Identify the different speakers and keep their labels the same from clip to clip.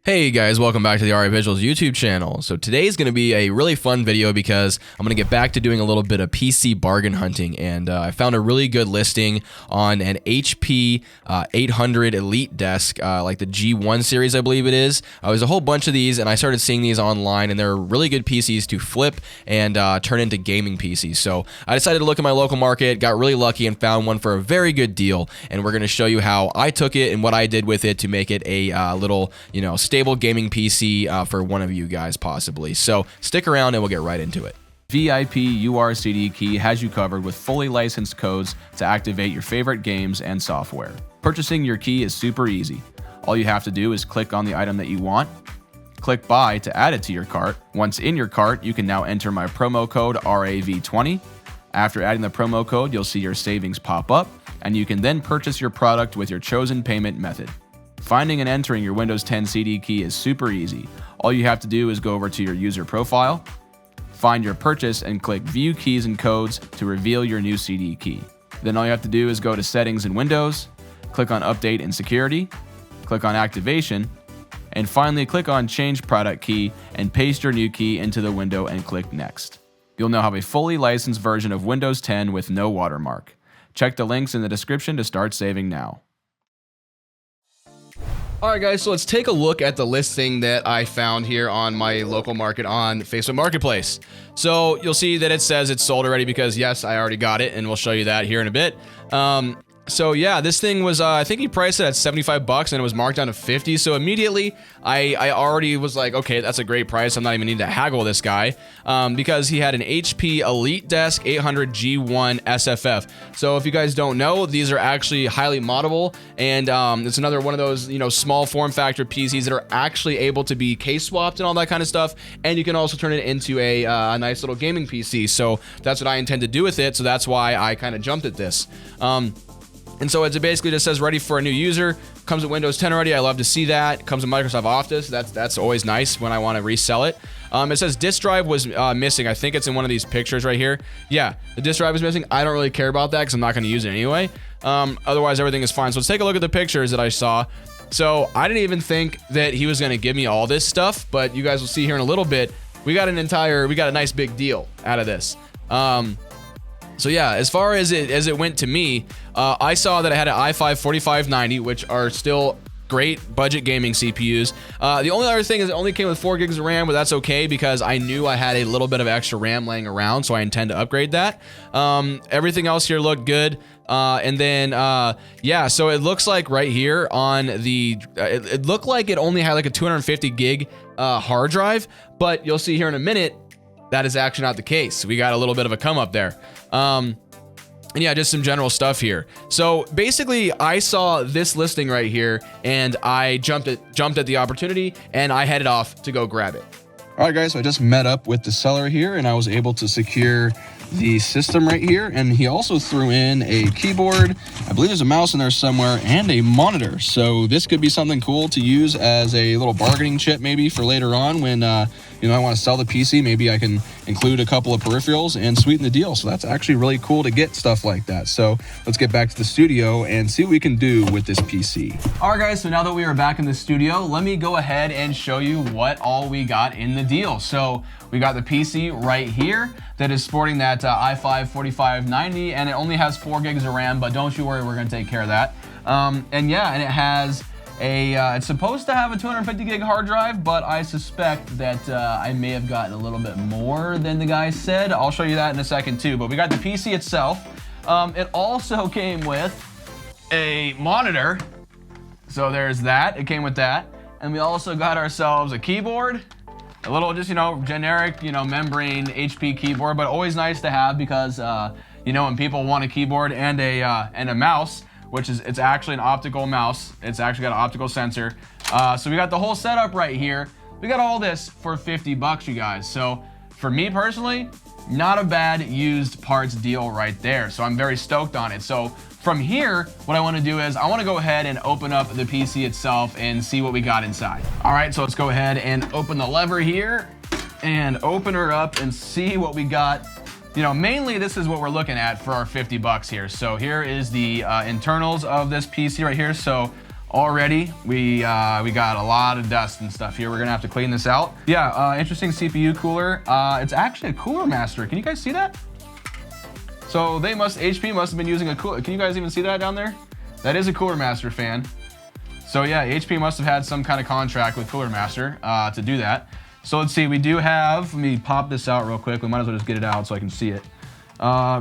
Speaker 1: Hey guys, welcome back to the RA Visuals YouTube channel. So today's going to be a really fun video because I'm going to get back to doing a little bit of PC bargain hunting, and I found a really good listing on an HP 800 EliteDesk, like the G1 series I believe it is. There's a whole bunch of these, and I started seeing these online, and they're really good PCs to flip and turn into gaming PCs. So I decided to look at my local market, got really lucky, and found one for a very good deal, and we're going to show you how I took it and what I did with it to make it a little, stable gaming PC for one of you guys possibly. So stick around and we'll get right into it. VIP URCD Key has you covered with fully licensed codes to activate your favorite games and software. Purchasing your key is super easy. All you have to do is click on the item that you want, click buy to add it to your cart. Once in your cart, you can now enter my promo code RAV20. After adding the promo code, you'll see your savings pop up, and you can then purchase your product with your chosen payment method. Finding and entering your Windows 10 CD key is super easy. All you have to do is go over to your user profile, find your purchase, and click View Keys and Codes to reveal your new CD key. Then all you have to do is go to Settings in Windows, click on Update and Security, click on Activation, and finally click on Change Product Key and paste your new key into the window and click Next. You'll now have a fully licensed version of Windows 10 with no watermark. Check the links in the description to start saving now. Alright guys, so let's take a look at the listing that I found here on my local market on Facebook Marketplace. So you'll see that it says it's sold already because yes, I already got it, and we'll show you that here in a bit. So yeah, this thing was, I think he priced it at 75 bucks and it was marked down to 50. So immediately I already was like, okay, that's a great price. I'm not even needing to haggle this guy because he had an HP EliteDesk 800 G1 SFF. So if you guys don't know, these are actually highly moddable, and it's another one of those, small form factor PCs that are actually able to be case swapped and all that kind of stuff. And you can also turn it into a nice little gaming PC. So that's what I intend to do with it. So that's why I kind of jumped at this. And so it basically just says ready for a new user. Comes with Windows 10 already. I love to see that. Comes with Microsoft Office. That's always nice when I want to resell it. It says disk drive was missing. I think it's in one of these pictures right here. Yeah, the disk drive is missing. I don't really care about that because I'm not going to use it anyway. Otherwise, everything is fine. So let's take a look at the pictures that I saw. So I didn't even think that he was going to give me all this stuff, but you guys will see here in a little bit. We got a nice big deal out of this. So yeah, as far as it went to me, I saw that I had an i5-4590, which are still great budget gaming CPUs. The only other thing is it only came with 4 gigs of RAM, but that's okay because I knew I had a little bit of extra RAM laying around, so I intend to upgrade that. Everything else here looked good. And then, yeah, so it looks like right here on the, it looked like it only had like a 250 gig hard drive, but you'll see here in a minute, that is actually not the case. We got a little bit of a come up there. And yeah, just some general stuff here. So basically, I saw this listing right here, and I jumped at the opportunity, and I headed off to go grab it. All right, guys, so I just met up with the seller here, and I was able to secure the system right here, and he also threw in a keyboard. I believe there's a mouse in there somewhere, and a monitor. So this could be something cool to use as a little bargaining chip maybe for later on when I want to sell the PC. Maybe I can include a couple of peripherals and sweeten the deal. So that's actually really cool to get stuff like that. So let's get back to the studio and see what we can do with this PC. All right, guys, so now that we are back in the studio, let me go ahead and show you what all we got in the deal. So we got the PC right here that is sporting that i5-4590, and it only has 4 gigs of RAM, but don't you worry, we're going to take care of that. And yeah, and it has it's supposed to have a 250 gig hard drive, but I suspect that I may have gotten a little bit more than the guy said. I'll show you that in a second too, but we got the PC itself. It also came with a monitor, so there's that. It came with that, and we also got ourselves a keyboard, a little just generic membrane HP keyboard, but always nice to have because when people want a keyboard and a mouse, which is, it's actually an optical mouse. It's actually got an optical sensor. So we got the whole setup right here. We got all this for 50 bucks, you guys. So for me personally, not a bad used parts deal right there. So I'm very stoked on it. So from here, what I want to do is I want to go ahead and open up the PC itself and see what we got inside. All right, so let's go ahead and open the lever here and open her up and see what we got. Mainly this is what we're looking at for our 50 bucks here. So here is the internals of this PC right here. So already we got a lot of dust and stuff here. We're gonna have to clean this out. Yeah, interesting CPU cooler. It's actually a Cooler Master. Can you guys see that? So HP must have been using a cooler. Can you guys even see that down there? That is a Cooler Master fan. So yeah, HP must have had some kind of contract with Cooler Master to do that. So let's see, we do have, let me pop this out real quick. We might as well just get it out so I can see it.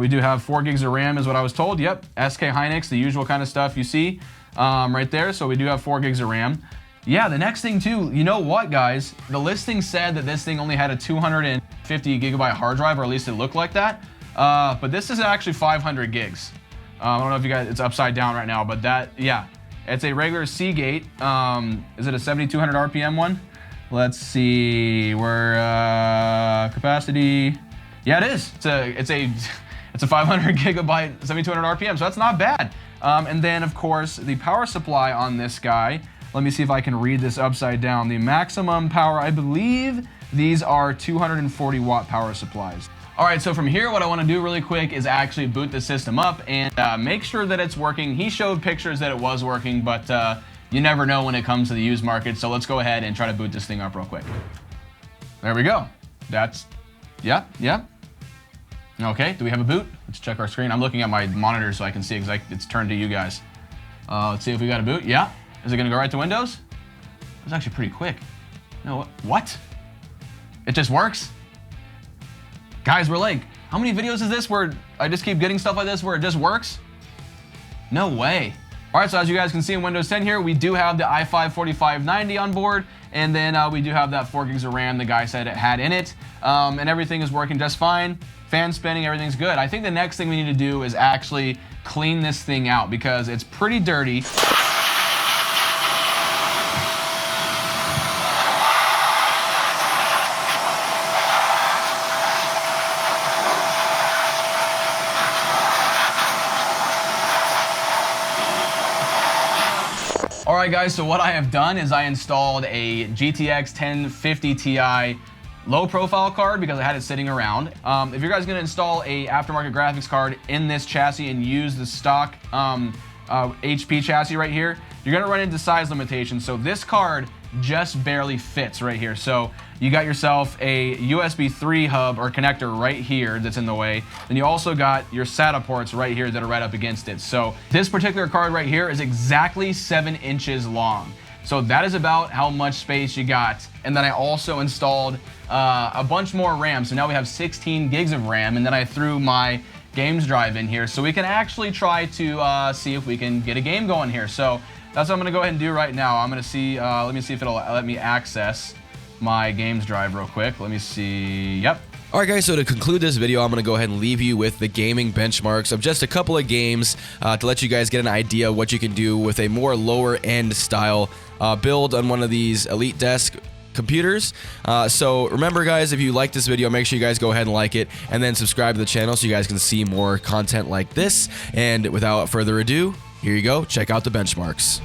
Speaker 1: We do have 4 gigs of RAM is what I was told. Yep, SK Hynix, the usual kind of stuff you see right there. So we do have 4 gigs of RAM. Yeah, the next thing too, you know what guys? The listing said that this thing only had a 250 gigabyte hard drive, or at least it looked like that. But this is actually 500 gigs. I don't know if you guys, it's upside down right now, but that, yeah. It's a regular Seagate. Is it a 7200 RPM one? Let's see, we're capacity. Yeah, it is. It's a 500 gigabyte 7200 RPM, so that's not bad. And then of course the power supply on this guy. Let me see if I can read this upside down. The maximum power, I believe these are 240 watt power supplies. All right, so from here, what I want to do really quick is actually boot the system up and make sure that it's working. He showed pictures that it was working, but you never know when it comes to the used market. So let's go ahead and try to boot this thing up real quick. There we go. That's, yeah. Okay, do we have a boot? Let's check our screen. I'm looking at my monitor so I can see exactly, it's turned to you guys. Let's see if we got a boot. Yeah, is it gonna go right to Windows? It was actually pretty quick. No, what? It just works? Guys, we're like, how many videos is this where I just keep getting stuff like this where it just works? No way. All right, so as you guys can see in Windows 10 here, we do have the i5-4590 on board, and then we do have that 4 gigs of RAM the guy said it had in it, and everything is working just fine. Fan spinning, everything's good. I think the next thing we need to do is actually clean this thing out because it's pretty dirty. All right guys, so what I have done is I installed a GTX 1050 Ti low profile card because I had it sitting around. If you're guys gonna install a aftermarket graphics card in this chassis and use the stock HP chassis right here, you're gonna run into size limitations. So this card just barely fits right here. So you got yourself a USB 3 hub or connector right here that's in the way. Then you also got your SATA ports right here that are right up against it. So this particular card right here is exactly 7 inches long. So that is about how much space you got. And then I also installed a bunch more RAM. So now we have 16 gigs of RAM, and then I threw my games drive in here so we can actually try to see if we can get a game going here. So that's what I'm gonna go ahead and do right now. I'm gonna see, let me see if it'll let me access my games drive real quick. Let me see, yep.
Speaker 2: All right, guys, so to conclude this video, I'm going to go ahead and leave you with the gaming benchmarks of just a couple of games to let you guys get an idea of what you can do with a more lower-end style build on one of these EliteDesk computers. So remember, guys, if you like this video, make sure you guys go ahead and like it and then subscribe to the channel so you guys can see more content like this. And without further ado, here you go. Check out the benchmarks.